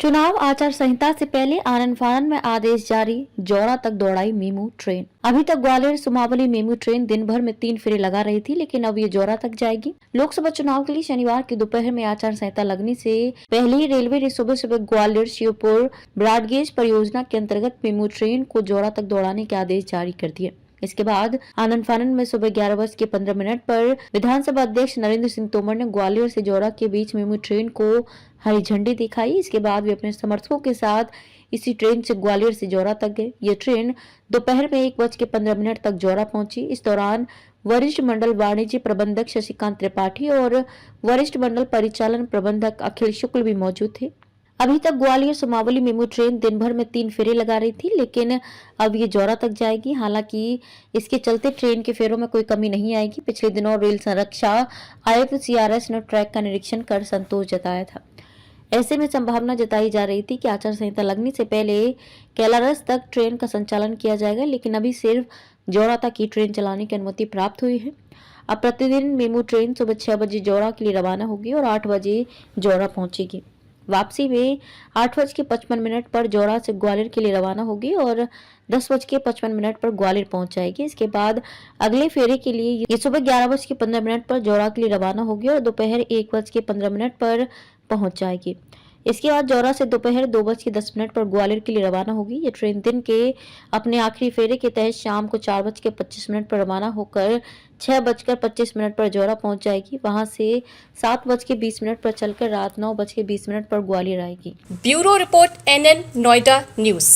चुनाव आचार संहिता से पहले आनन फानन में आदेश जारी, जौरा तक दौड़ाई मेमू ट्रेन। अभी तक ग्वालियर सुमावली मेमू ट्रेन दिन भर में 3 फेरे लगा रही थी, लेकिन अब ये जौरा तक जाएगी। लोकसभा चुनाव के लिए शनिवार की दोपहर में आचार संहिता लगने से पहले ही रेलवे ने सुबह सुबह ग्वालियर शिवपुर ब्रॉडगेज परियोजना के अंतर्गत मेमू ट्रेन को जौरा तक दौड़ाने के आदेश जारी कर दिए। इसके बाद आनन फानन में सुबह 11:15 पर विधानसभा अध्यक्ष नरेंद्र सिंह तोमर ने ग्वालियर से जौरा के बीच मेमू ट्रेन को हरी झंडी दिखाई। इसके बाद वे अपने समर्थकों के साथ इसी ट्रेन से ग्वालियर से जौरा तक गए। ये ट्रेन दोपहर में 1:15 तक जौरा पहुंची। इस दौरान वरिष्ठ मंडल वाणिज्य प्रबंधक शशिकांत त्रिपाठी और वरिष्ठ मंडल परिचालन प्रबंधक अखिल शुक्ल भी मौजूद थे। अभी तक ग्वालियर सुमावली मेमू ट्रेन दिन भर में 3 फेरे लगा रही थी, लेकिन अब ये जौरा तक जाएगी। हालांकि इसके चलते ट्रेन के फेरों में कोई कमी नहीं आएगी। पिछले दिनों रेल संरक्षा आयुक्त सीआरएस ने ट्रैक का निरीक्षण कर संतोष जताया था। ऐसे में संभावना जताई जा रही थी कि आचार संहिता लगने से पहले कैलारस तक ट्रेन का संचालन किया जाएगा, लेकिन अभी सिर्फ जौरा तक ही ट्रेन चलाने की अनुमति प्राप्त हुई है। अब प्रतिदिन मेमू ट्रेन सुबह 6 बजे जौरा के लिए रवाना होगी और 8 बजे जौरा पहुंचेगी। वापसी में 8:55 पर जौरा से ग्वालियर के लिए रवाना होगी और 10:55 पर ग्वालियर पहुंच जाएगी। इसके बाद अगले फेरे के लिए ये सुबह 11:15 पर जौरा के लिए रवाना होगी और दोपहर 1:15 पर पहुंच जाएगी। इसके बाद जौरा से दोपहर 2:10 पर ग्वालियर के लिए रवाना होगी। ये ट्रेन दिन के अपने आखिरी फेरे के तहत शाम को 4:25 पर रवाना होकर 6:25 पर जौरा पहुंच जाएगी। वहां से 7:20 पर चलकर रात 9:20 पर ग्वालियर आएगी। Bureau report NN Noida news.